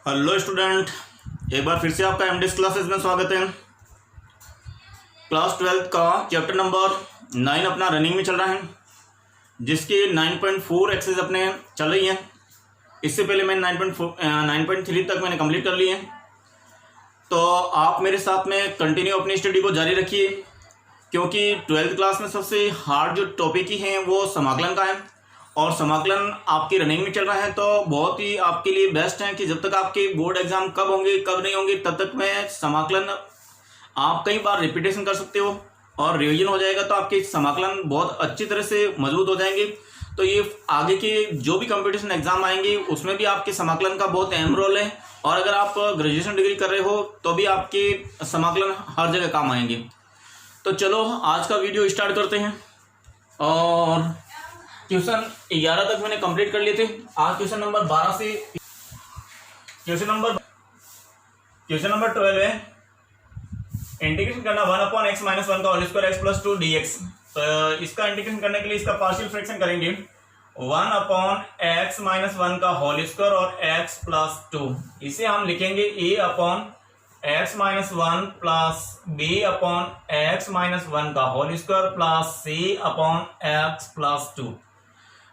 Hello student, एक बार फिर से आपका एमडीएस क्लासेस में स्वागत है। क्लास 12 का चैप्टर नंबर 9 अपना रनिंग में चल रहा है, जिसकी 9.4 एक्सेस अपने चल रही है। इससे पहले मैं 9.3 तक मैंने कंप्लीट कर ली है। तो आप मेरे साथ में कंटिन्यू अपनी स्टडी को जारी रखिए, क्योंकि 12th क्लास में सबसे हार्ड जो टॉपिक ही है वो समाकलन का है, और समाकलन आपकी रनिंग में चल रहा है। तो बहुत ही आपके लिए बेस्ट है कि जब तक आपके बोर्ड एग्जाम कब होंगे कब नहीं होंगे, तब तक में समाकलन आप कई बार रिपीटेशन कर सकते हो और रिवीजन हो जाएगा, तो आपके समाकलन बहुत अच्छी तरह से मजबूत हो जाएंगे। तो ये आगे के जो भी कंपटीशन एग्जाम आएंगे उसमें भी आपके समाकलन का बहुत अहम रोल है, और अगर आप ग्रेजुएशन डिग्री कर रहे हो तो भी आपके समाकलन हर जगह काम आएंगे। तो चलो आज का वीडियो स्टार्ट करते हैं। और क्वेश्चन 11 तक मैंने कंप्लीट कर लिए थे। आज क्वेश्चन नंबर 12 से क्वेश्चन नंबर 12 है। इंटीग्रेशन करना 1/x - 1 का होल स्क्वायर x + 2 dx। तो इसका इंटीग्रेशन करने के लिए इसका पार्शियल फ्रैक्शन करेंगे 1/x - 1 का होल स्क्वायर और x + 2। इसे हम लिखेंगे a/x - 1 प्लस b/x - 1 का होल स्क्वायर प्लस c/x + 2।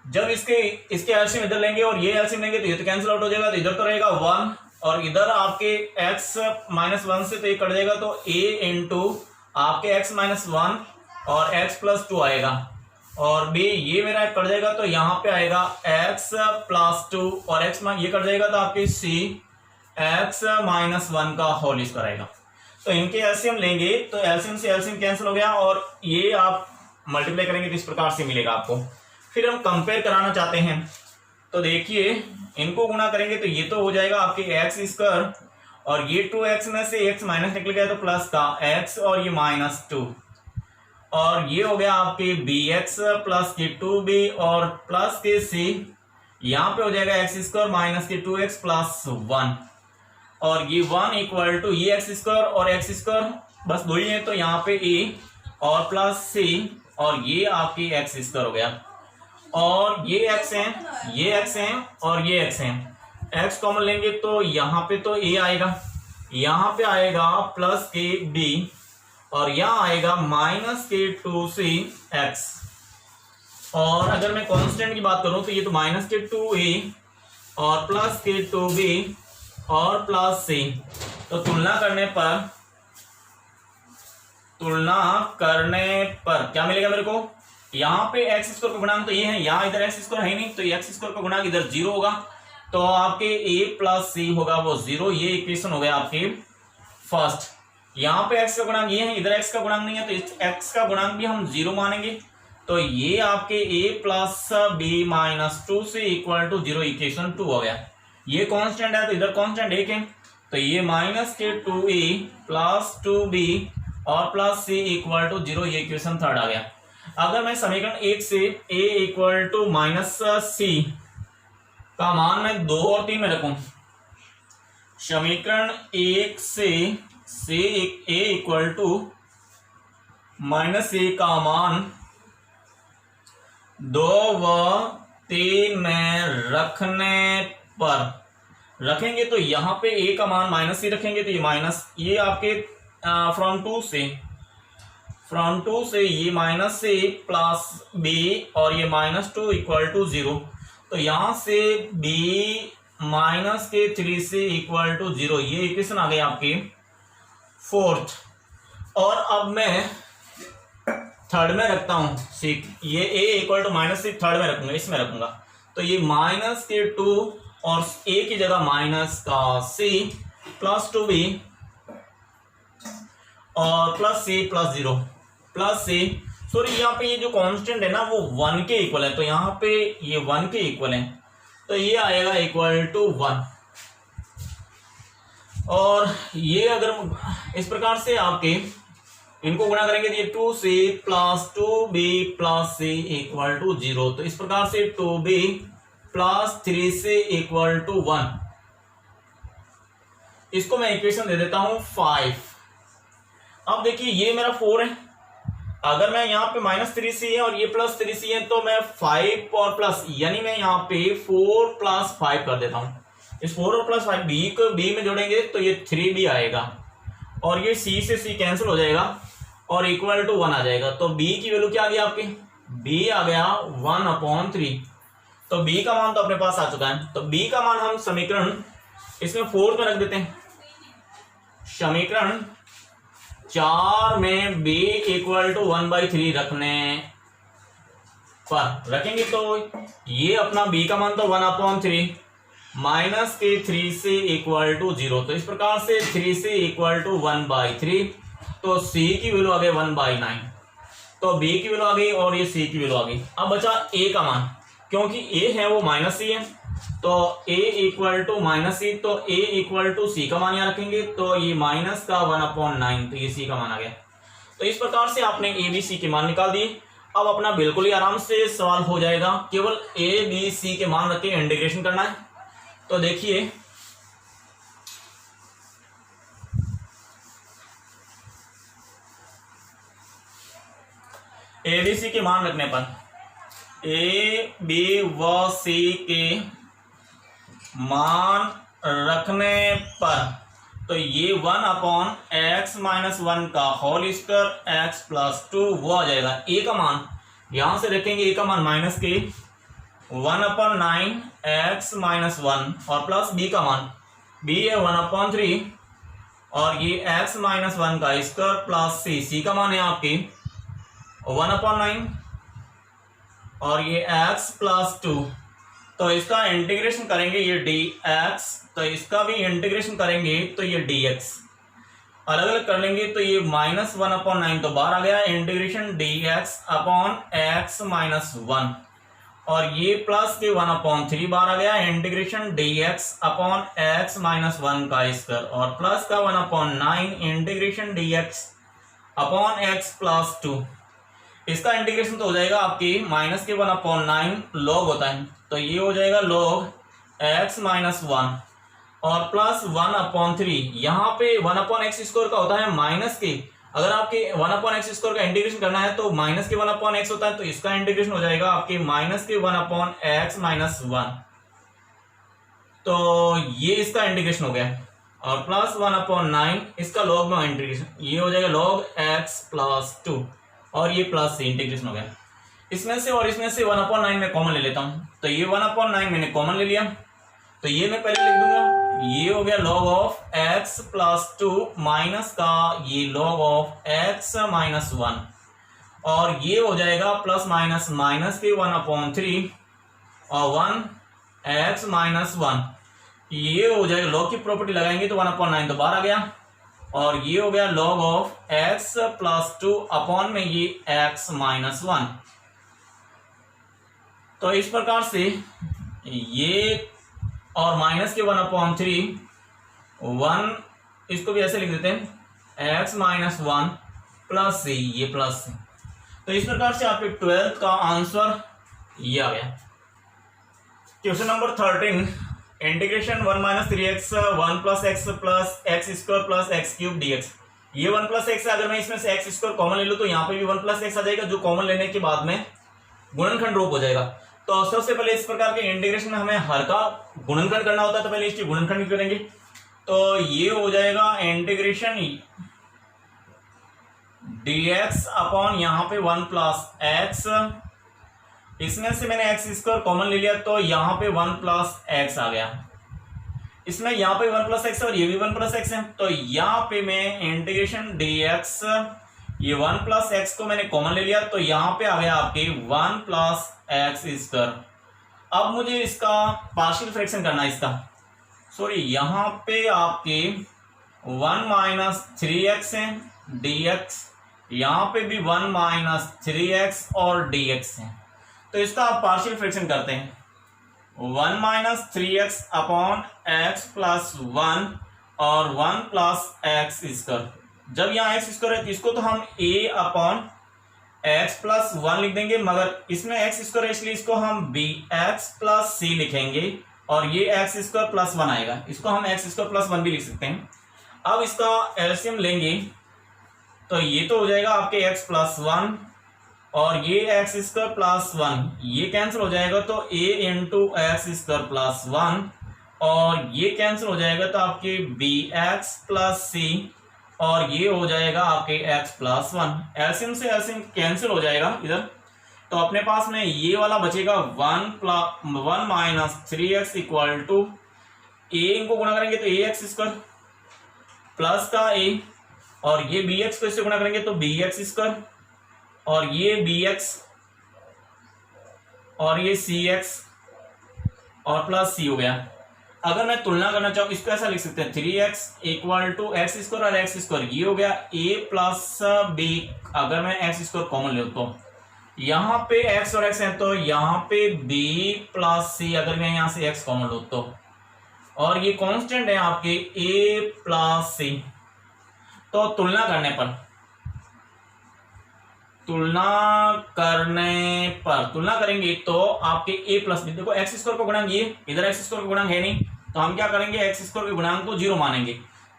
जब इसके एलसीएम इधर लेंगे और ये एलसीएम लेंगे तो ये तो कैंसिल आउट हो जाएगा, तो इधर तो रहेगा 1 और इधर आपके x - 1 से तो ये कट जाएगा, तो a इंटू आपके x - 1 और x + 2 आएगा, और b ये मेरा कट जाएगा तो यहाँ पे आएगा x + 2 और x ये कट जाएगा तो आपके c x - 1 का होल स्क्वायर आएगा। तो इनके एलसीएम लेंगे तो एलसीएम से एलसीएम कैंसिल हो गया, और ये आप मल्टीप्लाई करेंगे तो इस प्रकार से मिलेगा आपको। फिर हम कंपेयर कराना चाहते हैं, तो देखिए इनको गुणा करेंगे तो ये तो हो जाएगा आपके x² और ये 2x में से x माइनस निकल गया तो प्लस का x और ये -2, और ये हो गया आपके bx प्लस के 2b और प्लस के c, यहाँ पे हो जाएगा x² माइनस के 2x प्लस 1, और ये 1 इक्वल टू ये x² और x² बस दो ही है, तो यहाँ पे a और प्लस c और ये आपकी x² हो गया, और ये x है, ये x है और ये x है। x कॉमन लेंगे तो यहाँ पे तो a आएगा, यहाँ पे आएगा प्लस के b और यहाँ आएगा माइनस के 2c x, और अगर मैं कांस्टेंट की बात करूं तो ये तो माइनस के 2a और प्लस के 2b और प्लस c। तो तुलना करने पर क्या मिलेगा मेरे को, यहाँ पे x² का गुणांक तो ये है, यहाँ इधर x² है नहीं, तो x² का गुणांक इधर 0 होगा, तो आपके a + c होगा वो 0। ये इक्वेशन हो गया आपके फर्स्ट। यहाँ पे x का गुणांक ये है, इधर x का गुणांक नहीं है, तो इस x का गुणांक भी हम 0 मानेंगे, तो ये आपके a + b - 2c = 0 इक्वेशन 2 हो गया। ये कांस्टेंट है तो इधर कांस्टेंट 1 है, तो ये -2a + 2b और प्लस c = 0, ये इक्वेशन 3 आ गया। अगर मैं समीकरण 1 से a = -c का मान मैं 2 और 3 में रखूं, समीकरण 1 से a = -c का मान 2 व 3 में रखेंगे तो यहाँ पे a का मान -c रखेंगे तो ये आपके फ्रॉम टू से ये -c प्लस b और ये -2 = 0, तो यहां से b - 3c = 0, ये इक्वेशन आ गई आपकी फोर्थ। और अब मैं थर्ड में रखता हूं c, ये a = -c थर्ड में रखूंगा, इसमें रखूंगा, तो ये -2 और a की जगह -c प्लस 2b और plus c plus 0 plus c, sorry यहाँ पे ये जो कांस्टेंट है ना वो 1 के इक्वल है, तो यहाँ पे ये 1 के इक्वल है, तो ये आएगा = 1। और ये अगर इस प्रकार से आपके इनको गुणा करेंगे तो ये 2c plus 2b plus c = 0, तो इस प्रकार से 2b प्लस 3c = 1। इसको मैं इक्वेशन दे देता हूं 5। अब देखिए ये मेरा 4 है, अगर मैं यहाँ पे -3c है और ये +3c है तो मैं 5 और प्लस, यानी मैं यहाँ पे 4 + 5 कर देता हूं, इस 4 और प्लस 5 बी को बी में जोड़ेंगे तो ये 3b आएगा और ये सी से सी कैंसिल हो जाएगा और इक्वल टू 1 आ जाएगा। तो बी की वैल्यू क्या आ गई आपकी, बी आ गया 1/3। तो बी का मान तो अपने पास आ चुका है। तो बी का मान हम समीकरण इसमें 4 में रख देते हैं। समीकरण 4 में b इक्वल टू 1/3 रखने पर रखेंगे तो ये अपना b का मान तो 1/3 माइनस के 3 से इक्वल टू 0। तो इस प्रकार से 3 से इक्वल टू 1/3। तो c की वैल्यू आ गई 1/9। तो b की वैल्यू आ गई और ये c की वैल्यू आ गई। अब बचा a का मान, क्योंकि a है वो माइनस c है तो a equal to minus c। तो a इक्वल टू c का मान यहाँ रखेंगे तो ये माइनस का 1/9, तो ये c का मान आ गया। तो इस प्रकार से आपने a b c के मान निकाल दिए। अब अपना बिल्कुल ही आराम से सवाल हो जाएगा, केवल a b c के मान रख के इंटीग्रेशन करना है। तो देखिए a b c के मान रखने पर a b व c के मान रखने पर तो ये 1/x-1 का होल स्क्वायर x प्लस 2 वो आ जाएगा। a का मान यहां से रखेंगे, a का मान माइनस के 1/9x-1 और प्लस b का मान b है 1/3 और ये x-1 का स्क्वायर प्लस c का मान है आपकी 1/9 और ये x प्लस 2। तो इसका इंटीग्रेशन करेंगे ये dx, तो इसका भी इंटीग्रेशन करेंगे तो ये dx अलग अलग कर लेंगे तो ये -1/9 तो बाहर आ गया, इंटीग्रेशन dx अपॉन x-1 और ये प्लस के 1/3 बाहर आ गया, इंटीग्रेशन dx अपॉन x-1 का स्क्वायर और प्लस का 1/9 integration dx upon x plus 2। इसका इंटीग्रेशन तो हो जाएगा आपकी माइनस के 1/9 लॉग होता है तो ये हो जाएगा log x-1 और प्लस 1/3। यहाँ पे 1/x² का होता है माइनस के, अगर आपके 1/x² का इंटीग्रेशन करना है तो माइनस के 1/x होता है तो इसका इंटीग्रेशन हो जाएगा आपके माइनस के 1/x-1। तो ये इसका इंटीग्रेशन हो गया और प्लस 1/9 इसका log में इंटीग्रेशन, ये हो जाएगा log x प्लस 2 और ये प्लस से इंटीग्रेशन हो गया। इसमें से और इसमें से 1/9 में कॉमन ले लेता हूं तो ये 1/9 मैंने कॉमन ले लिया तो ये मैं पहले लिख दूंगा, ये हो गया log of x plus 2 minus का ये log ऑफ x-1 और ये हो जाएगा प्लस माइनस माइनस के 1/3 और 1x-1 ये हो जाएगा। log की प्रॉपर्टी लगाएंगे तो 1/9 तो बाहर आ गया और ये हो गया log of x plus 2 upon में ये x-1। तो इस प्रकार से ये और माइनस के 1/3 1 इसको भी ऐसे लिख देते हैं x-1 प्लस c, ये प्लस c। तो इस प्रकार से आपके 12th का आंसर ये आ गया। Question number 13 integration 1 - 3x 1 plus x plus x square plus x cube dx। ये 1 प्लस x है, अगर मैं इसमें से x स्क्वायर कॉमन ले लूँ तो यहाँ पे भी 1 प्लस x आ जाएगा जो कॉमन लेने के बाद में गुणनखंड रूप हो जाएगा। तो सबसे पहले इस प्रकार के इंटीग्रेशन में हमें हर का गुणनखंड करना होता है तो पहले इसकी गुणनखंड करेंगे। तो ये हो जाएगा इंटीग्रेशन dx अपॉन यहाँ पे 1 प्लस x, इसमें से मैंने x स्क्वायर कॉमन ले लिया तो यहाँ पे 1 प्लस x आ गया, इसमें यहाँ पे 1 प्लस x है और ये भी 1 प्लस x है तो यहाँ पे मैं इंटीग्रेशन dx ये 1 प्लस x को मैंने कॉमन ले लिया तो यहाँ पे आ गया आपके 1 प्लस x स्क्वायर। अब मुझे इसका पार्शियल फ्रैक्शन करना है इसका, सॉरी यहाँ पे आपके 1 माइनस 3x है dx, यहाँ पे भी 1 माइनस 3x और dx है तो इसका आप पार्शियल फ्रैक्शन करते हैं 1 minus 3x upon x plus 1 और 1 प्लस x स्क्वायर। जब यहाँ x स्क्वायर है तो इसको तो हम a अपॉन x प्लस 1 लिख देंगे, मगर इसमें x स्क्वायर है इसलिए इसको हम bx प्लस c लिखेंगे और ये x स्क्वायर प्लस 1 आएगा, इसको हम x स्क्वायर प्लस 1 भी लिख सकते हैं। अब इसका एलसीएम लेंगे तो ये तो हो जाएगा आपके x प्लस 1 और ये एक्स स्क्वायर प्लस 1 ये कैंसिल हो जाएगा तो a into x square plus 1 और ये कैंसिल हो जाएगा तो आपके बी एक्स प्लस सी और ये हो जाएगा आपके एक्स प्लस वन। एलसीएम से एलसीएम कैंसिल हो जाएगा इधर, तो अपने पास में ये वाला बचेगा 1 माइनस 3x इक्वल टू ए, इनको गुणा करेंगे तो ए एक्स स्क्वायर प्लस का ए, और ये बी एक्स को इससे गुणा करेंगे तो बी एक्स स्क्वायर, और ये बी एक्स और ये सी एक्स और प्लस सी हो गया। अगर मैं तुलना करना चाहूँ इसको ऐसा लिख सकते हैं 3x equal to X square और एक्स स्क्वायर, ये हो गया a प्लस बी। अगर मैं एक्स स्क्वायर कॉमन ले तो यहाँ पे x और x है तो यहाँ पे b प्लस सी, अगर मैं यहाँ से x कॉमन लो तो, और ये कांस्टेंट है आपके a प्लस सी। तो तुलना करेंगे तो आपके a प्लस बी, देखो एक्स स्क्वायर का गुणांक ये, इधर एक्स स्क्वायर का गुणांक है नहीं, तो हम क्या करेंगे एक्स स्क्वायर के गुणांक को जीरो मानेंगे,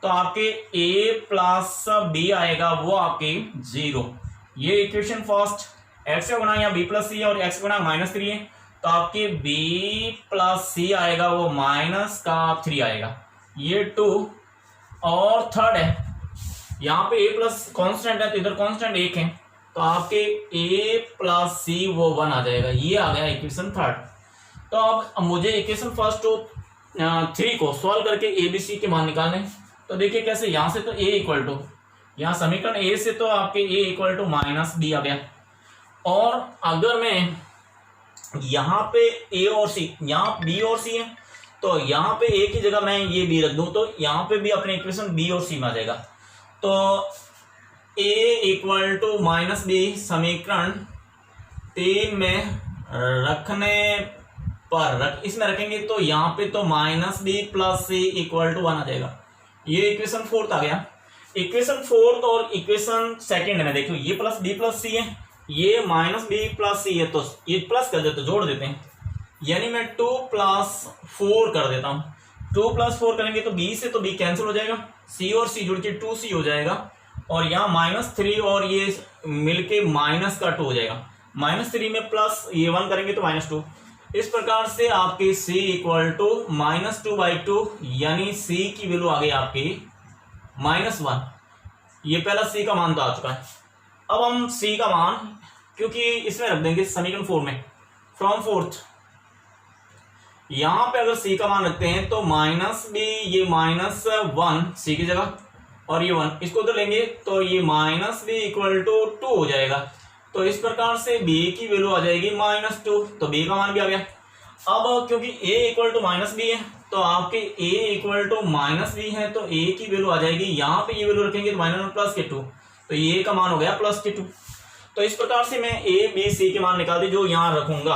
तो आपके a प्लस बी आएगा वो आपके जीरो। ये इक्वेशन फर्स्ट, एक्स का गुणांक यहाँ b प्लस सी है और एक्स का गुणांक -3 है, तो आपके b प्लस सी आएगा वो -3 आएगा, ये 2। और थर्ड है यहाँ पे a प्लस कॉन्स्टेंट है तो इधर कॉन्स्टेंट 1 है, तो आपके a प्लस सी वो 1 आ जाएगा, ये आ गया इक्वेशन थर्ड। तो अब मुझे इक्वेशन फर्स्ट टू 3 को सॉल्व करके ए बी सी के मान निकालने। तो देखिए कैसे, यहाँ से तो a इक्वल टू, यहाँ समीकरण a से तो आपके a equal to minus b आ गया, और अगर मैं यहाँ पे a और c, यहाँ b और c है, तो यहाँ पे a की जगह मैं ये b रख दूं तो यहाँ पे भी अपने इक्वेशन b और c में आ जाएगा। तो a equal to minus B समीकरण 3 में रखने पर इसमें रखेंगे तो यहाँ पे तो minus B plus C equal to 1 आ जाएगा। ये इक्वेशन फोर्थ आ गया। इक्वेशन फोर्थ और इक्वेशन सेकंड में देखो, ये प्लस बी प्लस सी है, ये माइनस बी प्लस सी है, तो ये प्लस कर देते, जोड़ देते हैं, यानी मैं 2 + 4 कर देता हूँ। 2 + 4 करेंगे तो b से तो b कैंसिल हो जाएगा, c और c जुड़ के 2c हो जाएगा, और यहाँ -3 और ये मिलके -2 हो जाएगा। -3 में प्लस ये 1 करेंगे तो -2। इस प्रकार से आपके c इक्वल टू -2/2, यानी c की वैल्यू आ गई आपकी -1। ये पहला c का मान तो आ चुका है। अब हम c का मान, क्योंकि इसमें रख देंगे समीकरण 4 में, फ्रॉम फोर्थ, यहां पे अगर c का मान रखते हैं तो -b, ये -1 c की जगह, और ये 1 इसको उधर लेंगे तो ये -b इक्वल टू 2 हो जाएगा। तो इस प्रकार से b की वैल्यू आ जाएगी -2, तो b का मान भी आ गया। अब क्योंकि a इक्वल टू -b है तो आपके a इक्वल टू -b है, तो a की वैल्यू आ जाएगी, यहाँ पे ये वैल्यू रखेंगे तो -+2, तो ये का मान हो गया +2। तो इस प्रकार से मैं a b c के मान निकाल दी जो यहाँ रखूंगा।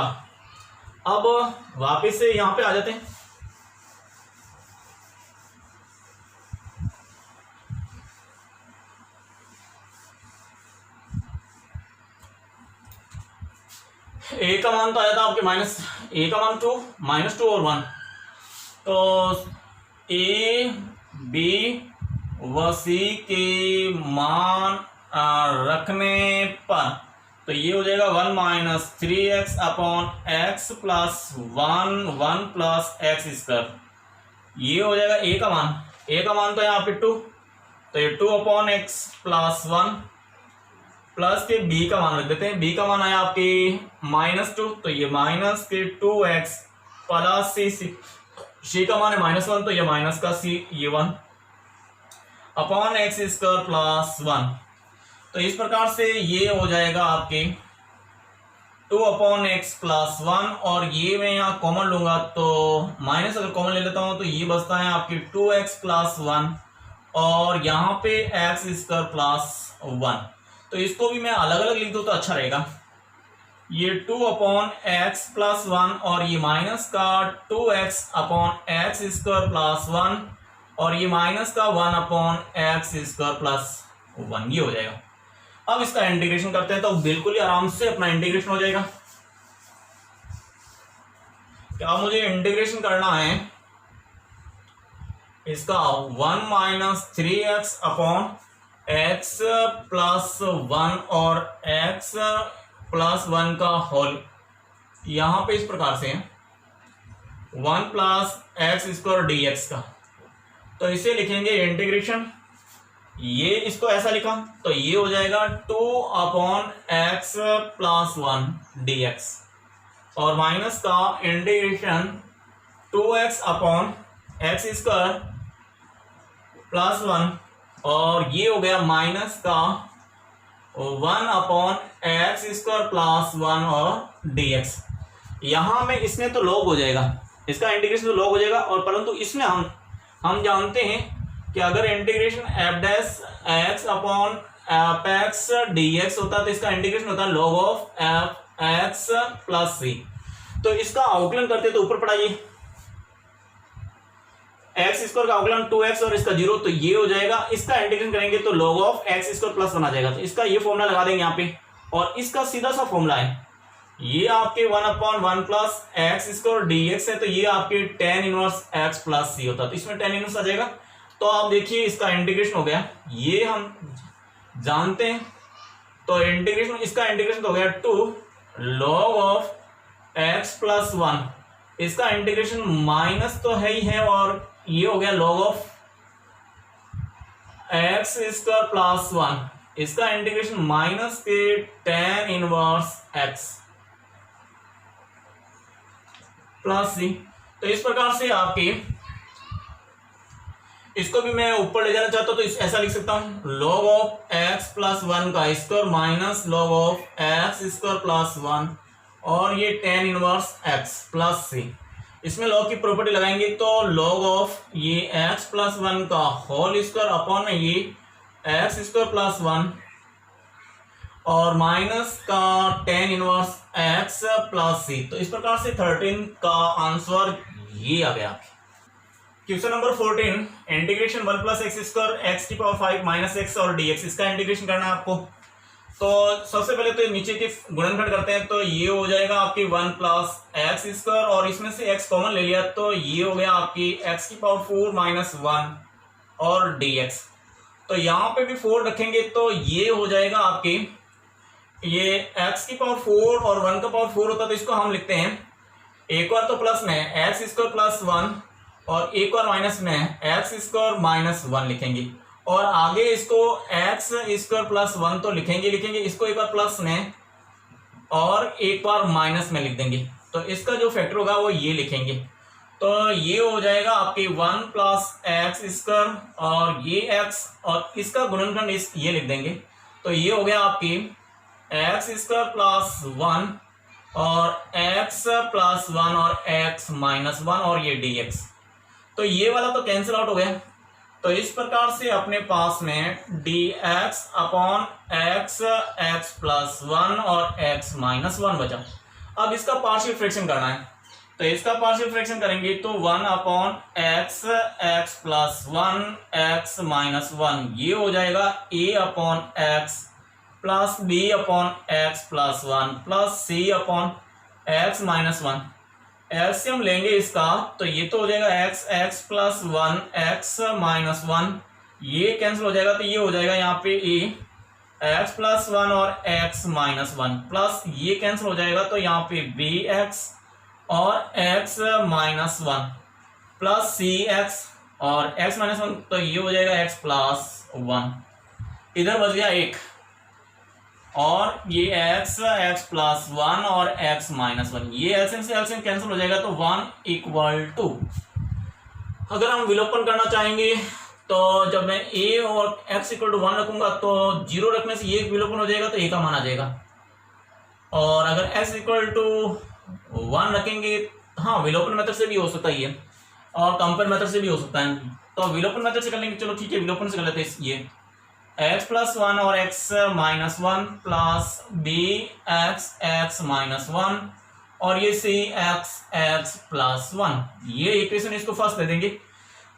अब वापस से यहाँ पे आ जाते हैं। ए का मान तो आया था आपके a का मान 2, -2 और 1, तो a b व c के मान रखने पर तो ये हो जाएगा 1 - 3x upon x plus 1 plus x square, ये हो जाएगा a का मान। a का मान तो यहाँ पे 2, तो ये 2/x प्लस 1 प्लस के b का मान रख देते हैं। b का मान आया आपके -2, तो ये -2x प्लस c का मान है -1, तो ये माइनस का c, ये 1 अपॉन x स्क्वायर प्लस 1। तो इस प्रकार से ये हो जाएगा आपके 2/x प्लस 1, और ये मैं यहाँ कॉमन लूंगा तो माइनस अगर कॉमन ले लेता हूँ तो ये बचता है आपके 2x प्लस 1, और यहाँ पे x स्क्वायर प्लस 1। तो इसको भी मैं अलग अलग लिख दूँ तो अच्छा रहेगा। ये 2/x प्लस 1 और ये माइनस का 2x upon x square plus 1, और ये माइनस का 1/x स्क्वायर प्लस 1, ये हो जाएगा। अब इसका इंटीग्रेशन करते हैं तो बिल्कुल ही आराम से अपना इंटीग्रेशन हो जाएगा। क्या मुझे इंटीग्रेशन करना है इसका 1 - 3x अपॉन x प्लस 1 और x प्लस 1 का होल, यहां पे इस प्रकार से है 1 plus x square D x का। तो इसे लिखेंगे इंटीग्रेशन, ये इसको ऐसा लिखा तो ये हो जाएगा 2/x प्लस 1 dx और माइनस का integration 2x upon X square plus 1 और ये हो गया माइनस का 1/x स्क्वायर प्लस 1 और dx। यहां में इसमें तो log हो जाएगा, इसका इंटीग्रेशन तो log हो जाएगा, और परंतु इसमें हम जानते हैं कि अगर integration F dash x upon F x d x होता है तो इसका इंटीग्रेशन होता है log of f x plus c. तो इसका अवकलन करते तो ऊपर पढ़ाइए, एक्स स्क्वायर का अवकलन 2x और इसका 0, तो ये हो जाएगा। इसका इंटीग्रेशन करेंगे तो log of x square plus 1 आ जाएगा। तो इसका ये फॉर्मूला लगा देंगे यहाँ पे, और इसका सीधा सा फॉर्मूला है ये आपके 1/1 plus x square D X है, तो ये आपके tan इनवर्स एक्स प्लस सी होता है, तो इसमें tan इनवर्स आ जाएगा। तो आप देखिए इसका इंटीग्रेशन हो गया, ये हम जानते हैं। तो इंटीग्रेशन, इसका इंटीग्रेशन हो गया 2 log ऑफ एक्स प्लस 1, इसका इंटीग्रेशन माइनस तो है ही है, और ये हो गया log of x square plus 1, इसका इंटीग्रेशन माइनस के tan inverse x plus c. तो इस प्रकार से आपके इसको भी मैं ऊपर ले जाना चाहता हूं तो ऐसा लिख सकता हूं log ऑफ एक्स प्लस 1 का square minus log of x square plus 1 और ये tan इनवर्स एक्स प्लस सी। इसमें log की प्रॉपर्टी लगाएंगे तो log ऑफ ये एक्स प्लस 1 का होल स्क्वायर अपॉन में ये एक्स स्क्वायर प्लस 1 और माइनस का tan inverse x plus c. तो इस प्रकार से 13 का आंसर ये आ गया। Question number 14, integration 1 plus x square x की पावर 5 माइनस एक्स और dx, इसका इंटीग्रेशन करना है आपको। तो सबसे पहले तो नीचे के गुणनखंड करते हैं, तो ये हो जाएगा आपकी 1 प्लस एक्स स्क्वायर और इसमें से x कॉमन ले लिया तो ये हो गया आपकी x की पावर 4 माइनस 1 और dx। तो यहाँ पे भी 4 रखेंगे तो ये हो जाएगा आपकी, ये x की पावर 4 और 1 का पावर 4 होता है तो इसको हम लिखते हैं एक बार तो प्लस में एक्स स्क्वायर प्लस 1 और एक बार माइनस में एक्स स्क्वायर माइनस 1 लिखेंगे, और आगे इसको एक्स स्क्वायर प्लस 1 तो लिखेंगे इसको एक बार प्लस में और एक बार माइनस में लिख देंगे। तो इसका जो फैक्टर होगा वो ये लिखेंगे, तो ये हो जाएगा आपकी 1 प्लस एक्स स्क्वायर और ये एक्स और इसका गुणनखंड ये लिख देंगे। तो ये हो गया आपकी एक्स स्क्वायर प्लस 1 और एक्स प्लस 1 और एक्स माइनस 1 और ये dx। तो ये वाला तो कैंसिल आउट हो गया। तो इस प्रकार से अपने पास में dx upon x x plus 1 और एक्स माइनस 1 बचा। अब इसका पार्शियल फ्रैक्शन करना है, तो इसका पार्शियल फ्रैक्शन करेंगे तो 1 upon x x plus 1 x minus 1 ये हो जाएगा a upon X plus b upon X plus 1 plus c upon x minus 1। LCM लेंगे इसका तो ये तो हो जाएगा x x plus 1 x minus 1, ये कैंसिल हो जाएगा तो ये हो जाएगा यहाँ पे ए एक्स प्लस 1 और एक्स माइनस 1 प्लस ये कैंसिल हो जाएगा तो यहाँ पे बी एक्स और एक्स माइनस 1 प्लस सी एक्स और एक्स माइनस 1, तो ये हो जाएगा एक्स प्लस 1, इधर बच गया एक, और ये एक्स एक्स प्लस 1 और एक्स माइनस 1 ये एलसीएम से एलसीएम कैंसिल हो जाएगा तो 1 इक्वल टू, अगर हम विलोपन करना चाहेंगे तो जब मैं a और x इक्वल टू 1 रखूंगा तो 0 रखने से ये विलोपन हो जाएगा तो a का मान आ जाएगा, और अगर x इक्वल टू 1 रखेंगे, हाँ विलोपन मेथड से भी हो सकता है ये और कंपेयर मेथड से भी हो सकता है, तो विलोपन मेथड से कर लेंगे। चलो ठीक है विलोपन से कर लेते हैं। ये x प्लस 1 और x minus 1 plus B X X minus 1 और ये सी एक्स एक्स प्लस 1, ये इक्वेशन इसको फर्स्ट दे देंगे।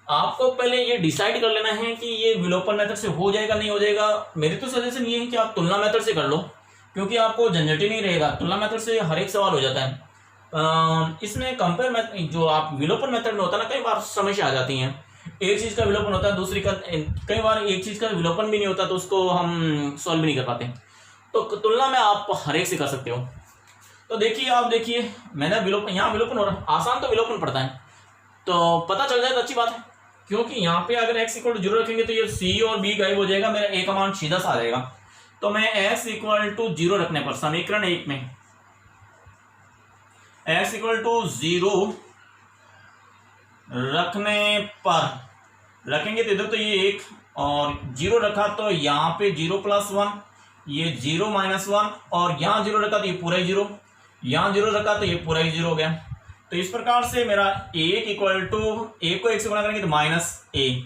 आपको पहले ये डिसाइड कर लेना है कि ये विलोपन मेथड से हो जाएगा नहीं हो जाएगा। मेरी तो सजेशन ये है कि आप तुलना मेथड से कर लो, क्योंकि आपको झंझट ही नहीं रहेगा, तुलना मेथड से हर एक सवाल हो जाता है। इसमें कंपेयर मेथड जो आप विलोपन मेथड में होता है ना, कई बार समस्या आ जाती हैं, एक चीज का विलोपन होता है दूसरी का, कई बार एक चीज का विलोपन भी नहीं होता तो उसको हम सॉल्व भी नहीं कर पाते। तो तुलना में आप हर एक से कर सकते हो। तो देखिए आप देखिए मैंने विलोपन, यहाँ विलोपन हो रहा है, आसान तो विलोपन पड़ता है तो पता चल जाए तो अच्छी बात है, क्योंकि यहाँ पे अगर x इक्वल टू 0 रखेंगे तो ये c और b गायब हो जाएगा, मेरा a का मान सीधा सा आ जाएगा। तो मैं x इक्वल टू 0 रखने पर, समीकरण 1 में x इक्वल टू 0 रखने पर रखेंगे तो इधर तो ये 1 और 0 रखा तो यहाँ पे 0 प्लस 1, ये 0 माइनस 1, और यहाँ 0 रखा तो ये पूरा ही 0, यहाँ 0 रखा तो ये पूरा ही 0 हो गया। तो इस प्रकार से मेरा एक इक्वल टू, ए को 1 से गुणा करेंगे तो माइनस ए,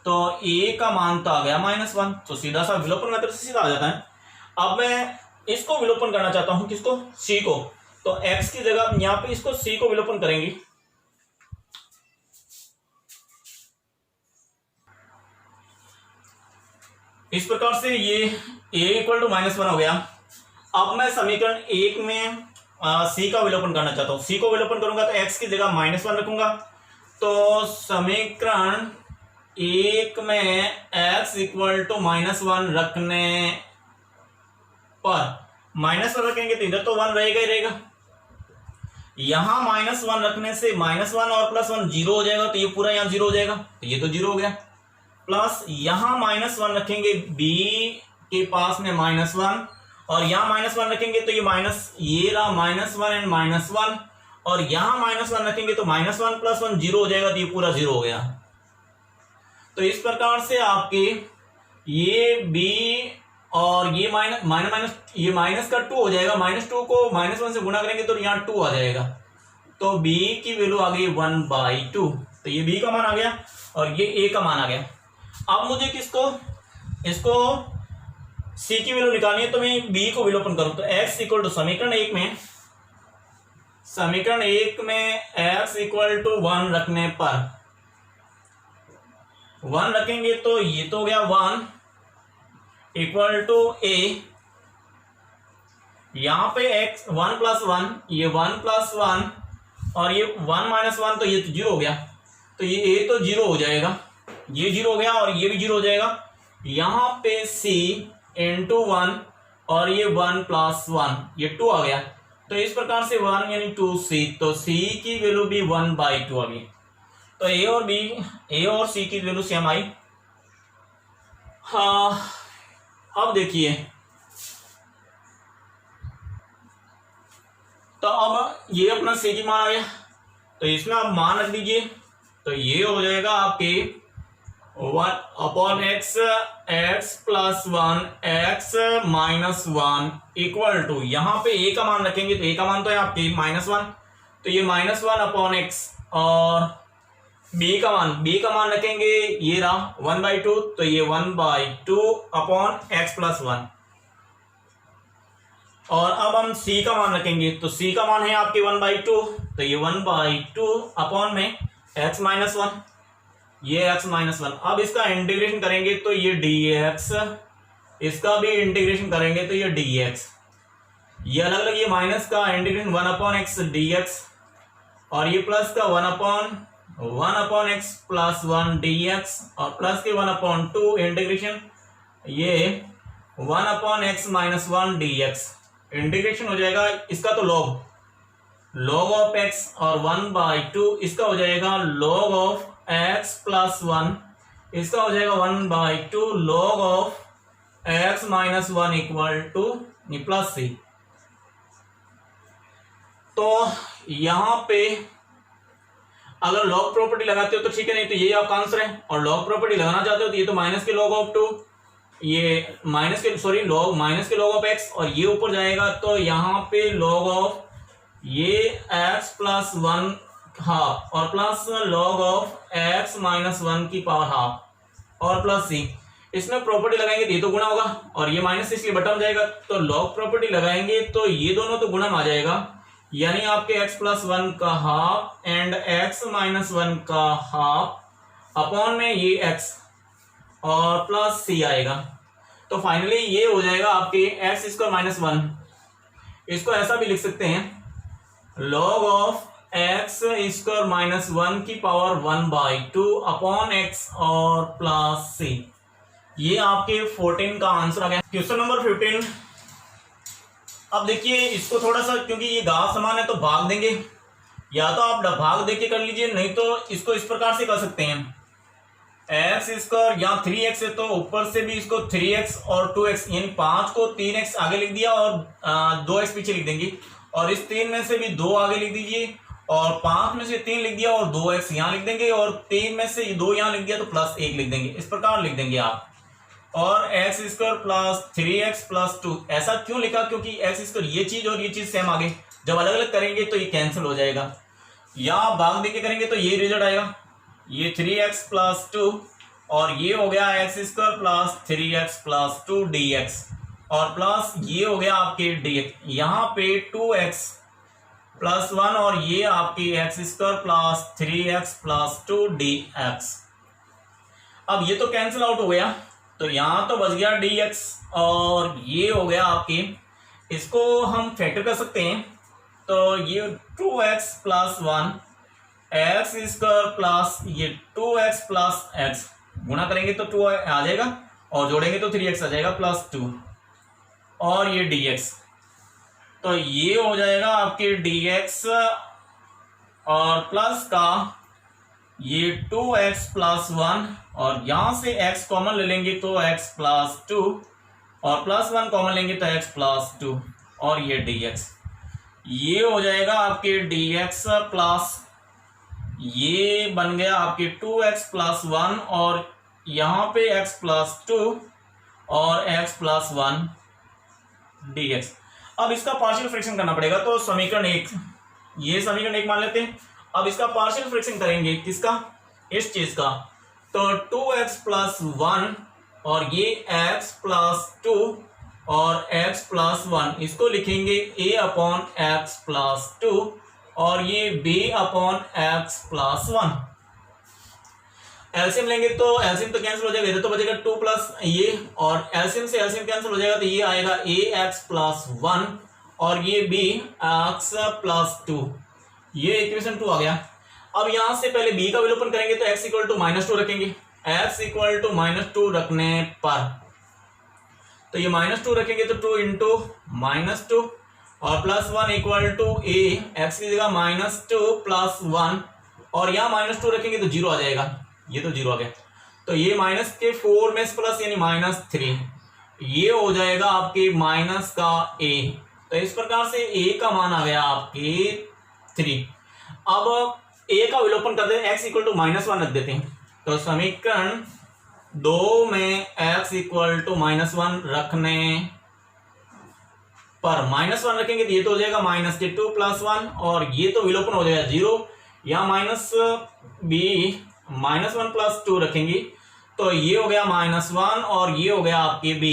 तो ए का मान तो आ गया -1, तो सीधा सा विलोपन मेथड से सीधा आ जाता है। अब मैं इसको विलोपन करना चाहता हूं, किसको, सी को, तो x की जगह यहाँ पे इसको c को विलोपन करेंगे। इस प्रकार से ये a इक्वल टू -1 हो गया। अब मैं समीकरण 1 में सी का विलोपन करना चाहता हूं, सी को विलोपन करूंगा तो x की जगह -1 रखूंगा, तो समीकरण 1 में x इक्वल टू -1 रखने पर, -1 रखेंगे तो इधर तो 1 रहेगा ही रहेगा, यहां -1 रखने से -1 और +1 0 हो जाएगा, तो ये पूरा यहां 0 हो जाएगा, तो ये तो 0 हो गया, प्लस यहां -1 रखेंगे b के पास में -1, और यहाँ -1 रखेंगे तो ये माइनस, ये रहा -1 एंड -1, और यहाँ -1 रखेंगे तो -1 + 1 0 हो जाएगा, तो ये पूरा 0 हो गया। तो इस प्रकार से आपके ये b और ये माइनस ये माइनस का 2 हो जाएगा, -2 को -1 से गुणा करेंगे तो यहाँ 2 आ जाएगा, तो b की वैल्यू आ गई 1/2, तो ये b का मान आ गया और ये a का मान आ गया। अब मुझे किसको, इसको c की वैल्यू निकालनी है, तो मैं b को विलोपन करूं तो x इक्वल टू, समीकरण 1 में x इक्वल टू 1 रखने पर, 1 रखेंगे तो ये तो हो गया 1 इक्वल टू a, यहां पे x 1 + 1, ये 1 + 1 और ये 1 - 1, तो ये तो 0 हो गया, तो ये a तो 0 हो जाएगा, ये 0 हो गया और ये भी 0 हो जाएगा, यहां पे c × 1 और ये 1 + 1, ये 2 आ गया, तो इस प्रकार से 1 यानी 2c, तो c की वैल्यू भी 1/2 आ गई। तो a और c की वैल्यू सेम आई। हाँ, अब देखिए, तो अब ये अपना c की मान आ गया, तो इसमें आप मान रख दीजिए, तो ये हो जाएगा आपके 1/x + 1 x - 1 इक्वल टू, यहाँ पे a का मान रखेंगे तो a का मान तो है आपके -1, तो ये -1/x, और b का मान रखेंगे, ये रहा 1/2, तो ये 1/2/x + 1, और अब हम c का मान रखेंगे, तो c का मान है आपके 1/2, तो ये 1/2 में x - 1, ये x - 1, अब इसका इंटीग्रेशन करेंगे तो ये dx, इसका भी इंटीग्रेशन करेंगे तो ये dx, ये अलग अलग, ये माइनस का इंटीग्रेशन 1/x dx, और ये प्लस का 1/x + 1 dx, और प्लस के 1/2 इंटीग्रेशन, ये 1/x - 1 dx, इंटीग्रेशन हो जाएगा, इसका तो log ऑफ x, और 1/2 इसका हो जाएगा log ऑफ x + 1, इसका हो जाएगा 1/2 log of x - 1 equal to +c। तो यहां पे अगर लॉग प्रॉपर्टी लगाते हो तो ठीक है, नहीं तो ये आपका आंसर है, और लॉग प्रॉपर्टी लगाना चाहते हो तो ये तो माइनस के log ऑफ 2, ये माइनस के log ऑफ x, और ये ऊपर जाएगा तो यहाँ पे log ऑफ ये x + 1 हाफ, और प्लस log ऑफ x - 1 की पावर हाफ, और प्लस c, इसमें प्रॉपर्टी लगाएंगे तो ये तो गुणा होगा, और ये माइनस इसलिए बटा में जाएगा, तो log प्रॉपर्टी लगाएंगे तो ये दोनों तो गुणा में आ जाएगा, यानी आपके x + 1 का हाफ एंड x - 1 का हाफ अपॉन में ये x, और प्लस c आएगा, तो फाइनली ये हो जाएगा आपके x² - 1, इसको ऐसा भी लिख सकते हैं log ऑफ x² - 1 की पावर 1/2 अपॉन x और प्लस c, ये आपके 14 का आंसर आ गया। क्वेश्चन नंबर 15, अब देखिए इसको थोड़ा सा, क्योंकि ये घात समान है तो भाग देंगे, या तो आप भाग दे के कर लीजिए, नहीं तो इसको इस प्रकार से कर सकते हैं। एक्स स्क्वायर, यहाँ 3x है तो ऊपर से भी इसको 3x और 2x, यानी 5 को 3x आगे लिख दिया और 2x पीछे लिख देंगे, और इस 3 में से भी 2 आगे लिख दीजिए, और 5 में से 3 लिख दिया और 2x यहाँ लिख देंगे, और 3 में से 2 यहाँ लिख दिया तो प्लस 1 लिख देंगे। इस प्रकार लिख देंगे आप। और x square plus 3x plus 2, ऐसा क्यों लिखा? क्योंकि एक्स स्क्वायर ये चीज और ये चीज सेम आ गई, जब अलग अलग करेंगे तो ये कैंसिल हो जाएगा, या भाग देके करेंगे तो ये रिजल्ट आएगा, ये 3x प्लस 2, और ये हो गया x square plus 3x plus 2 dx, और प्लस ये हो गया आपके dx, यहाँ पे 2x प्लस 1, और ये आपकी x square plus 3x plus 2 dx। अब ये तो कैंसिल आउट हो गया, तो यहां तो बच गया dx, और ये हो गया आपके, इसको हम फैक्टर कर सकते हैं, तो ये 2x plus 1 x square plus ये 2x प्लस x, गुणा करेंगे तो 2 आ जाएगा, और जोड़ेंगे तो 3x आ जाएगा प्लस 2, और ये dx, तो ये हो जाएगा आपके dx, और प्लस का ये 2x प्लस 1, और यहां से x कॉमन ले लेंगे तो x प्लस 2, और प्लस 1 कॉमन लेंगे तो x प्लस 2, और ये dx, ये हो जाएगा आपके dx प्लस, ये बन गया आपके 2x प्लस 1, और यहाँ पे x प्लस 2 और x प्लस 1 dx। अब इसका पार्शियल फ्रैक्शन करना पड़ेगा, तो समीकरण 1, ये समीकरण 1 मान लेते हैं। अब इसका पार्शियल फ्रैक्शन करेंगे, किसका? इस चीज का, तो 2x प्लस 1 और ये x प्लस 2 और x प्लस 1, इसको लिखेंगे a अपॉन x प्लस 2, और ये b upon x plus 1। LCM लेंगे तो एलसीएम तो कैंसिल हो जाएगा, इधर तो बचेगा 2 प्लस ये, और एलसीएम से एलसीएम कैंसिल हो जाएगा, तो ये आएगा ax प्लस 1 और ये b x प्लस 2, ये इक्वेशन 2 आ गया। अब यहां से पहले b का विलोपन करेंगे तो x इक्वल टू -2 रखेंगे, x इक्वल टू -2 रखने पर, तो ये -2 रखेंगे तो 2 इंटू -2 और plus 1 equal to a, x की जगह -2 प्लस 1, और यहाँ -2 रखेंगे तो 0 आ जाएगा, ये तो 0 आ गया, तो ये माइनस के 4 में प्लस यानी -3, ये हो जाएगा आपके माइनस का a, तो इस प्रकार से a का मान आ गया आपके 3। अब a का विलोपन कर देते हैं, x इक्वल टू -1 रख देते हैं, तो समीकरण 2 में x इक्वल टू -1 रखने पर, -1 रखेंगे तो ये तो हो जाएगा -2 प्लस 1, और ये तो विलोपन हो जाएगा 0, यहाँ -1 प्लस 2 रखेंगे तो ये हो गया -1, और ये हो गया आपके b,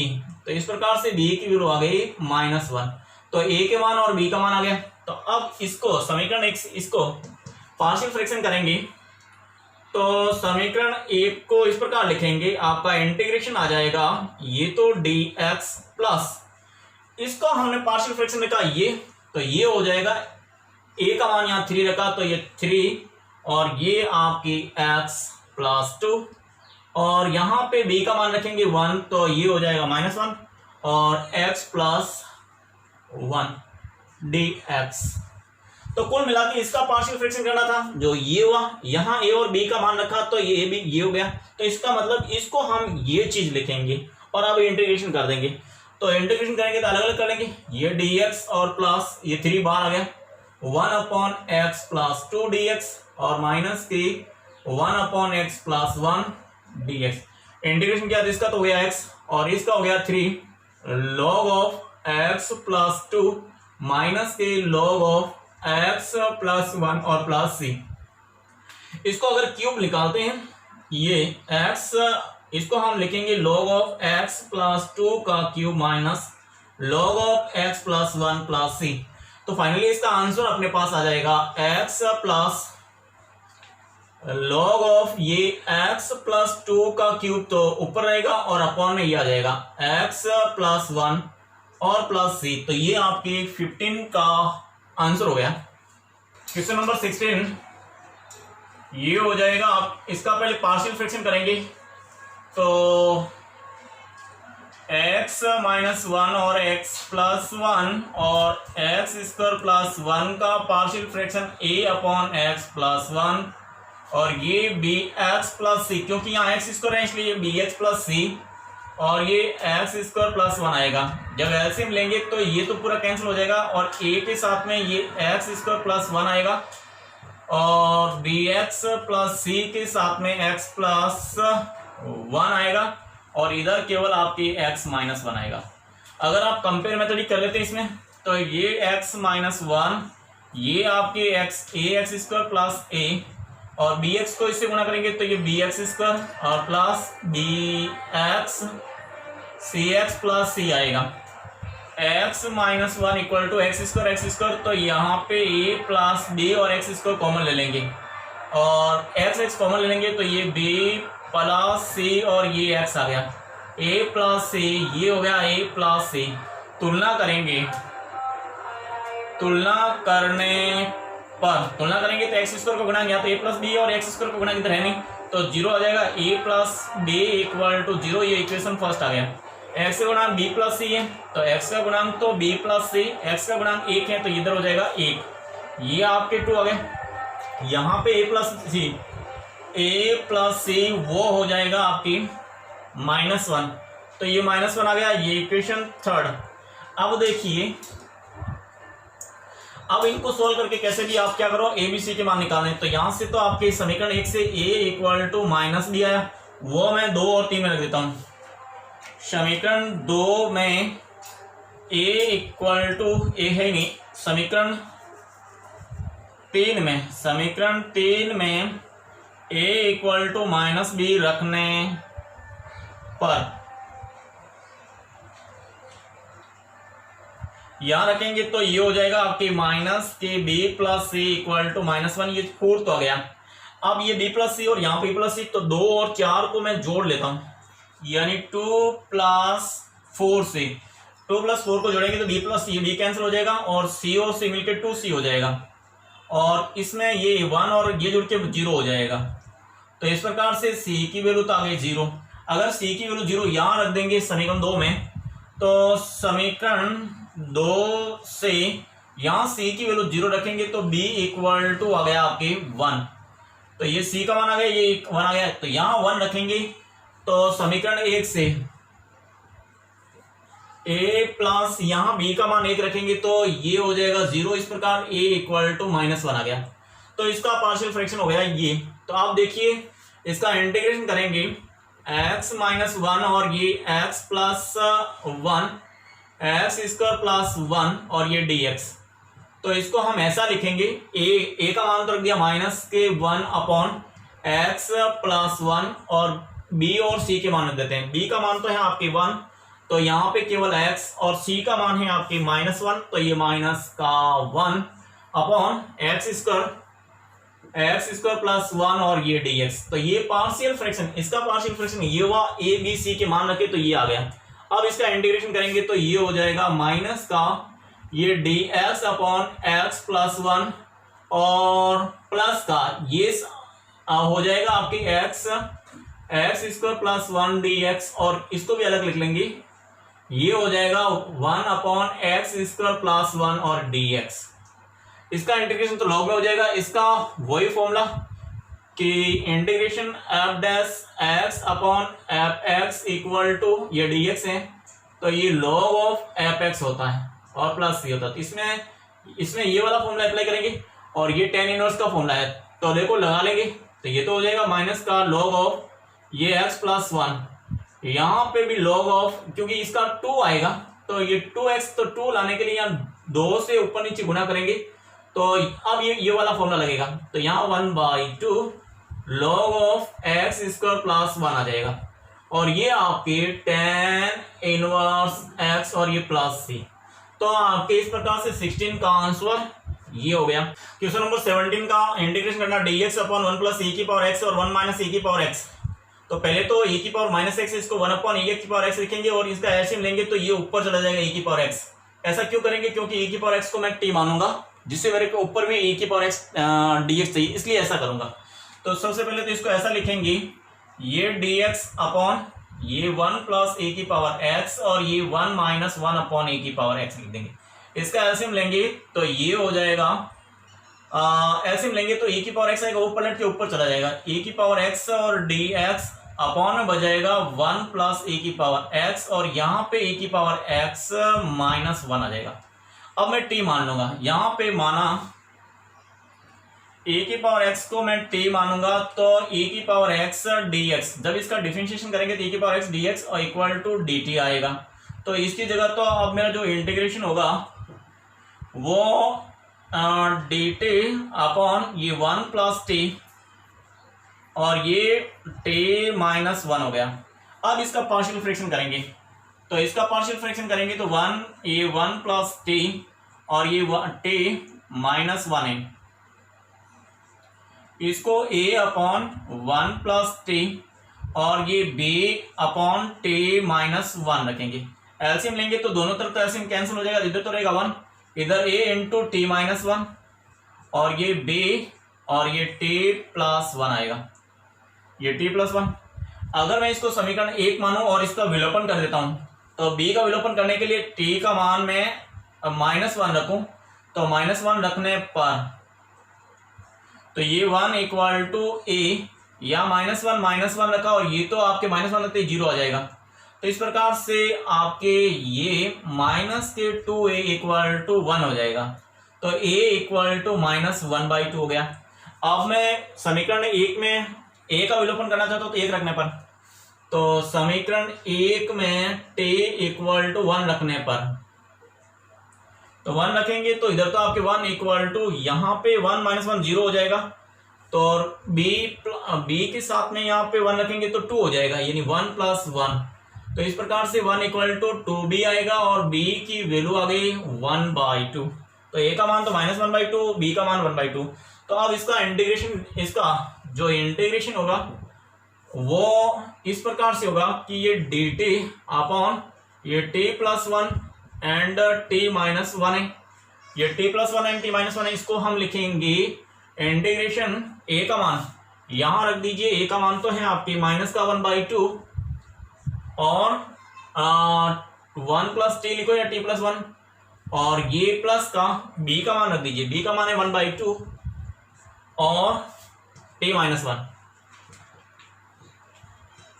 तो इस प्रकार से b की वैल्यू आ गई -1, तो a के मान और b का मान आ गया। तो अब इसको समीकरण 1 इसको पार्शियल फ्रैक्शन करेंगे, तो समीकरण 1 को इस प्रकार लिखेंगे, आपका इंटीग्रेशन आ जाएगा, ये तो dx प्लस, इसको हमने पार्शियल फ्रैक्शन लिखा ये, तो ये हो जाएगा a का मान यहाँ 3 रखा तो ये 3, और ये आपकी x प्लस 2, और यहाँ पे b का मान रखेंगे 1, तो ये हो जाएगा -1 और x प्लस 1 dx। तो कुल मिला के इसका पार्शियल फ्रैक्शन करना था, जो ये हुआ, यहाँ a और b का मान रखा तो ये भी ये हो गया, तो इसका मतलब इसको हम ये चीज लिखेंगे और अब इंटीग्रेशन कर देंगे, तो इंटीग्रेशन करेंगे तो अलग अलग कर लेंगे, ये dx और प्लस ये 3 बाहर आ गया, 1 अपॉन x प्लस 2 dx, और माइनस के 1 upon x plus 1 dx। Integration किया तो इसका तो हो गया x, और इसका हो गया 3 log of x plus 2 minus के log ऑफ x प्लस 1 और प्लस c। इसको अगर क्यूब निकालते हैं, ये x, इसको हम लिखेंगे log ऑफ x प्लस 2 का cube minus log of x plus 1 plus c, तो फाइनली इसका आंसर अपने पास आ जाएगा x प्लस log ऑफ ये x प्लस 2 का क्यूब तो ऊपर रहेगा और अपॉन में ये आ जाएगा x प्लस 1 और प्लस c, तो ये आपके 15 का आंसर हो गया। क्वेश्चन नंबर 16, ये हो जाएगा, आप इसका पहले पार्शियल फ्रैक्शन करेंगे, तो एक्स माइनस वन और एक्स प्लस वन और एक्स स्क्वायर प्लस वन का partial fraction A upon X plus one और ये बी एक्स प्लस सी, क्योंकि यहाँ एक्स स्क्वायर है इसलिए बी एक्स प्लस सी और ये एक्स स्क्वायर प्लस वन आएगा। जब एलसीएम लेंगे तो ये तो पूरा कैंसिल हो जाएगा और ए के साथ में ये एक्स स्क्वायर प्लस वन आएगा और बी एक्स प्लस सी के साथ में एक्स प्लस वन आएगा और इधर केवल आपकी एक्स माइनस वन आएगा। अगर आप कंपेयर मेथड कर लेते हैं इसमें तो ये एक्स माइनस वन, ये आपके एक्स स्क्वायर प्लस ए और बी एक्स को इससे गुणा करेंगे तो ये बी एक्स स्क्वायर और plus B X C X plus C आएगा। X minus one equal to X square, तो यहाँ पे ए प्लस बी और एक्स स्क्वायर कॉमन ले लेंगे और एक्स कॉमन ले लेंगे तो ये बी प्लस सी और ये एक्स आ गया, ए प्लस सी ये हो गया ए प्लस सी। तुलना करेंगे, तुलना करेंगे तो एक्स स्क्वायर को गुणाएंगे या तो ए प्लस बी और एक्स स्क्वायर को गुणाएंगे तो है नहीं तो जीरो आ जाएगा, a plus b equal to zero, ये इक्वेशन फर्स्ट आ गया। एक्स का गुणांक बी प्लस सी है तो एक्स का गुणांक तो बी प्लस सी, एक्स का गुणांक एक है तो इधर हो जाएगा एक, ये आपके टू आ गए। यहाँ पे ए प्लस सी वो हो जाएगा आपकी माइनस वन, तो ये माइनस वन आ गया, ये इक्वेशन थर्ड। अब देखिए, अब इनको सोल्व करके कैसे भी आप क्या करो, ए बी सी के मान निकालने। तो यहां से तो आपके समीकरण एक से ए इक्वल टू माइनस बी आया, वो मैं दो और तीन में रख देता हूं। समीकरण दो में ए इक्वल टू ए है नहीं, समीकरण तीन में ए इक्वल टू माइनस बी रखने पर यहां रखेंगे तो ये हो जाएगा आपके माइनस के B plus C equal to minus one, ये फोर तो आ गया। अब ये बी प्लस सी और यहाँ पे प्लस सी, तो दो और चार को मैं जोड़ लेता हूं, यानी टू प्लस फोर से, टू प्लस फोर को जोड़ेंगे तो बी प्लस सी, बी कैंसिल हो जाएगा और सी और सी मिलकर टू सी हो जाएगा और इसमें ये वन और ये जुड़ के जीरो हो जाएगा। तो इस प्रकार से सी की वैल्यू तो आ गई जीरो। अगर सी की वैल्यू जीरो यहां रख देंगे समीकरण दो में, तो समीकरण दो से यहां सी की वैल्यू जीरो रखेंगे तो बी इक्वल टू आ गया आपके वन, तो ये सी का मान आ गया, ये वन आ गया, तो यहां वन रखेंगे तो समीकरण एक से ए प्लस यहां बी का मान एक रखेंगे तो ये हो जाएगा जीरो। इस प्रकार ए इक्वल टू माइनस वन आ गया, तो इसका पार्शियल फ्रैक्शन हो गया ये। तो आप देखिए इसका इंटीग्रेशन करेंगे, एक्स माइनस वन और ये x plus one, x square plus one और ये डी एक्स। तो इसको हम ऐसा लिखेंगे, ए का मान तो रख दिया माइनस के one upon X plus one और बी और सी के मान रख देते हैं। बी का मान तो है आपके वन, तो यहाँ पे केवल एक्स और सी का मान है आपके माइनस वन, तो ये माइनस का one upon X square plus one और ये डी एक्स। तो ये पार्शियल फ्रैक्शन, इसका पार्शियल फ्रैक्शन ये हुआ, ए बी सी के मान रखे तो ये आ गया। अब इसका इंटीग्रेशन करेंगे तो ये हो जाएगा माइनस का ये D X upon X plus one और प्लस का ये हो जाएगा आपके X square plus one D X और इसको भी अलग लिख लेंगे, ये हो जाएगा one upon X square plus one और डी एक्स। इसका इंटीग्रेशन तो लॉग में हो जाएगा, इसका वही फॉर्मूला कि integration F dash x upon F X equal to ये डी एक्स है तो ये लॉग ऑफ एफ एक्स होता है और प्लस सी होता है। तो इसमें ये वाला फॉर्मूला अप्लाई करेंगे और ये टेन इनवर्स का फॉर्मूला है तो देखो लगा लेंगे तो ये तो हो जाएगा माइनस का लॉग ऑफ ये एक्स प्लस वन, यहाँ पे भी लॉग ऑफ, क्योंकि इसका टू आएगा तो ये टू एक्स, तो टू लाने के लिए यहाँ दो से ऊपर नीचे गुना करेंगे तो अब ये वाला फॉर्मूला लगेगा। तो यहाँ one by two log of x square plus one आ जाएगा और ये आपके टेन इनवर्स एक्स और ये प्लस सी। तो आपके इस प्रकार से 16 का आंसर ये हो गया। क्वेश्चन नंबर 17 का इंटीग्रेशन करना dx upon one plus e की पावर x और वन माइनस e की पावर x। तो पहले तो e की पावर माइनस x, इसको वन अपॉन e की पावर x लिखेंगे और इसका एलसीएम लेंगे तो ये ऊपर चला जाएगा e की पावर x। ऐसा क्यों करेंगे, क्योंकि e की पावर x को मैं t मानूंगा जिससे मेरे को ऊपर भी e की पावर x dx चाहिए, इसलिए ऐसा करूंगा। तो सबसे पहले तो इसको ऐसा लिखेंगे, ये dx अपॉन ये 1 प्लस ए की पावर एक्स और ये 1 माइनस 1 अपॉन ए की पावर एक्स लिख देंगे। इसका एलसीएम लेंगे तो ये हो जाएगा, एलसीएम लेंगे तो ए की पावर एक्स आएगा, ऊपर पलट के ऊपर चला जाएगा, ए की पावर एक्स और डी एक्स अपॉन में बजाएगा 1 प्लस ए की पावर एक्स और यहाँ पे ए की पावर एक्स माइनस 1 आ जाएगा। अब मैं टी मान लूंगा, यहाँ पे माना ए की पावर एक्स को मैं टी मानूंगा तो ए की पावर एक्स डी एक्स, जब इसका डिफरेंशिएशन करेंगे तो ए की पावर एक्स डी एक्स और इक्वल टू डी टी आएगा। तो इसकी जगह तो अब मेरा जो इंटीग्रेशन होगा वो डी टी अपॉन ये 1 प्लस टी और ये टी माइनस 1 हो गया। अब इसका पार्शियल फ्रैक्शन करेंगे, तो इसका पार्शियल फ्रैक्शन करेंगे तो 1 ये 1 प्लस टी और ये टी माइनस 1 है, इसको a अपॉन 1 प्लस टी और ये b अपॉन टी माइनस 1 रखेंगे। एलसीएम लेंगे तो दोनों तरफ तो एलसीएम कैंसिल हो जाएगा, इधर तो रहेगा 1, इधर a इंटू टी माइनस 1 और ये b और ये t प्लस 1 आएगा, ये t प्लस 1। अगर मैं इसको समीकरण 1 मानूं और इसका विलोपन कर देता हूं तो b का विलोपन करने के लिए t का मान मैं माइनस 1 रखूं तो माइनस 1 रखने पर तो ये 1 इक्वल टू ए या माइनस 1 रखा और ये तो आपके माइनस 1 रखते 0 आ जाएगा। तो इस प्रकार से आपके ये माइनस के 2a इक्वल टू 1 हो जाएगा। तो a इक्वल टू माइनस 1/2 हो गया। अब मैं समीकरण 1 में a का विलोपन करना चाहता हूँ तो 1 रखने पर, तो समीकरण 1 में t इक्वल टू 1 रखने पर तो 1 रखेंगे तो इधर तो आपके 1 इक्वल टू यहाँ पे 1 माइनस 1 0 हो जाएगा, तो b के साथ में यहाँ पे 1 रखेंगे तो 2 हो जाएगा, यानी 1 प्लस 1। तो इस प्रकार से 1 इक्वल टू 2b आएगा और b की वैल्यू आ गई 1/2। तो a का मान तो माइनस 1/2, b का मान 1/2। तो अब इसका इंटीग्रेशन, इसका जो इंटीग्रेशन होगा वो इस प्रकार से होगा कि ये dt अपॉन ये t plus 1 and t minus 1 है, ये t plus 1 and t minus 1 है, इसको हम लिखेंगे इंटीग्रेशन a का मान यहां रख दीजिए, a का मान तो है आपकी माइनस का 1/2 और 1 प्लस t लिखो या t प्लस 1 और ये प्लस का b का मान रख दीजिए, b का मान है 1/2 और t माइनस 1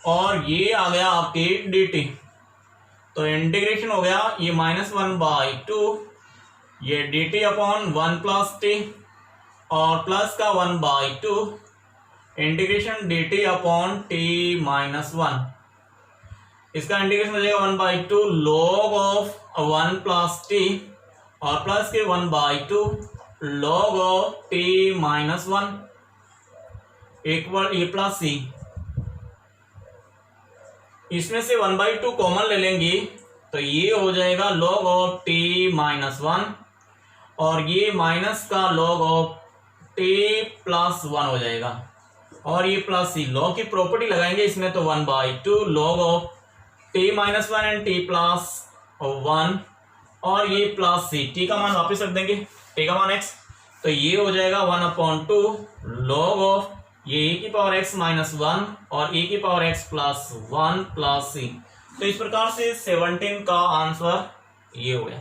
और ये आ गया आपके dt। तो इंटीग्रेशन हो गया ये माइनस 1/2 ये dt अपॉन 1 प्लस टी और प्लस का 1/2 integration dt upon T minus 1। इसका इंटीग्रेशन हो जाएगा 1/2 log ऑफ 1 प्लस टी और प्लस के 1/2 log of T minus 1 equal ये प्लस सी। इसमें से 1/2 कॉमन ले लेंगे तो ये हो जाएगा log ऑफ t माइनस 1 और ये माइनस का log ऑफ t प्लस 1 हो जाएगा और ये प्लस सी। log की प्रॉपर्टी लगाएंगे इसमें तो 1/2 log of t minus 1 and t plus 1 और ये प्लस सी। t का मान वापस रख देंगे, t का मान x, तो ये हो जाएगा 1/2 log ऑफ ये e की पावर x माइनस 1 और e की power x plus 1 plus c. तो इस प्रकार से 17 का आंसर ये हो गया।